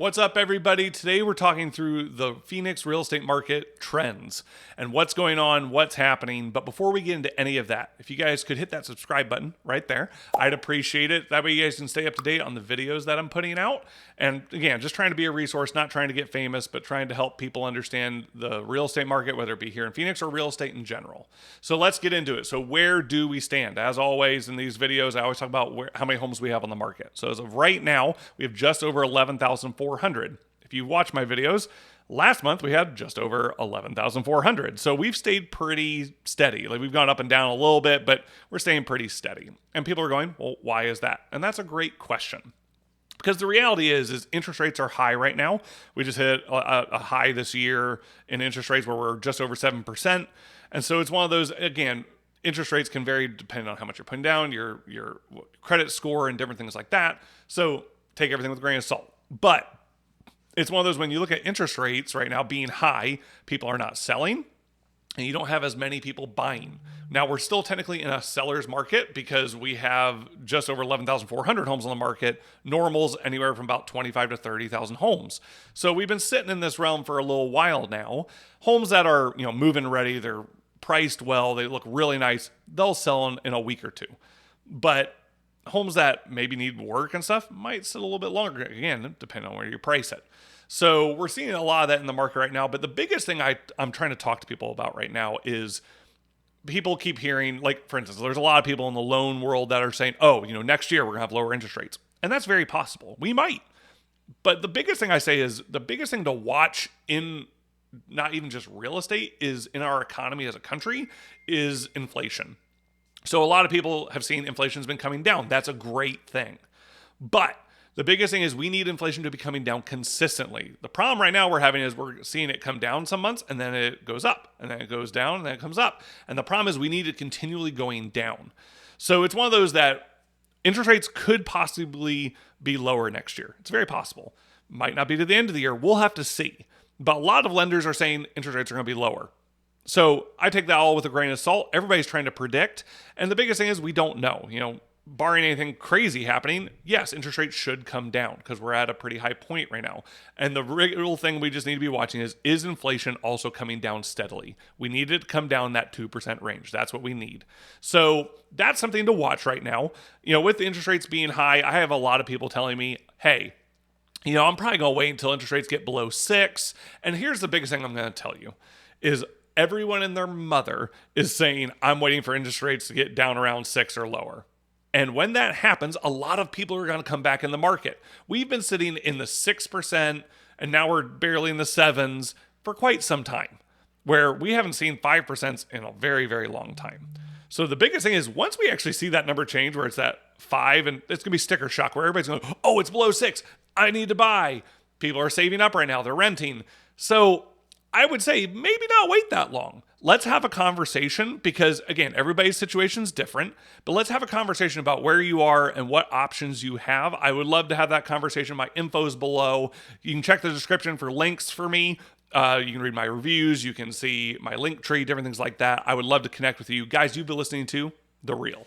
What's up, everybody? Today we're talking through the Phoenix real estate market trends and what's going on, what's happening. But before we get into any of that, if you guys could hit that subscribe button right there, I'd appreciate it. That way you guys can stay up to date on the videos that I'm putting out. And again, just trying to be a resource, not trying to get famous, but trying to help people understand the real estate market, whether it be here in Phoenix or real estate in general. So let's get into it. So where do we stand? As always in these videos, I always talk about how many homes we have on the market. So as of right now, we have just over 11,400. If you watch my videos, last month we had just over 11,400. So we've stayed pretty steady. Like, we've gone up and down a little bit, but we're staying pretty steady. And people are going, well, why is that? And that's a great question. Because the reality is interest rates are high right now. We just hit a high this year in interest rates where we're just over 7%. And so it's one of those, again, interest rates can vary depending on how much you're putting down, your credit score and different things like that. So take everything with a grain of salt. But it's one of those, when you look at interest rates right now being high, people are not selling and you don't have as many people buying. Now, we're still technically in a seller's market because we have just over 11,400 homes on the market. Normal's anywhere from about 25 to 30,000 homes. So we've been sitting in this realm for a little while now. Homes that are, move-in ready, they're priced well, they look really nice, they'll sell in a week or two. But homes that maybe need work and stuff might sit a little bit longer, again, depending on where you price it. So we're seeing a lot of that in the market right now. But the biggest thing I'm trying to talk to people about right now is people keep hearing, like, for instance, there's a lot of people in the loan world that are saying, oh, next year we're going to have lower interest rates. And that's very possible. We might. But the biggest thing I say is the biggest thing to watch in not even just real estate is in our economy as a country is inflation. So a lot of people have seen inflation's been coming down. That's a great thing. But the biggest thing is we need inflation to be coming down consistently. The problem right now we're having is we're seeing it come down some months and then it goes up and then it goes down and then it comes up. And the problem is we need it continually going down. So it's one of those that interest rates could possibly be lower next year. It's very possible. Might not be to the end of the year. We'll have to see. But a lot of lenders are saying interest rates are going to be lower. So I take that all with a grain of salt. Everybody's trying to predict. And the biggest thing is we don't know. Barring anything crazy happening, yes, interest rates should come down because we're at a pretty high point right now. And the real thing we just need to be watching is inflation also coming down steadily? We need it to come down that 2% range. That's what we need. So that's something to watch right now. With the interest rates being high, I have a lot of people telling me, hey, I'm probably going to wait until interest rates get below 6. And here's the biggest thing I'm going to tell you is everyone and their mother is saying, I'm waiting for interest rates to get down around 6 or lower. And when that happens, a lot of people are going to come back in the market. We've been sitting in the 6%, and now we're barely in the 7s for quite some time, where we haven't seen 5% in a very, very long time. So the biggest thing is once we actually see that number change, where it's at 5, and it's going to be sticker shock, where everybody's going, oh, it's below 6. I need to buy. People are saving up right now. They're renting. So I would say maybe not wait that long. Let's have a conversation because, again, everybody's situation is different, but let's have a conversation about where you are and what options you have. I would love to have that conversation. My info's below. You can check the description for links for me. You can read my reviews. You can see my link tree, different things like that. I would love to connect with you. Guys, you've been listening to The Real.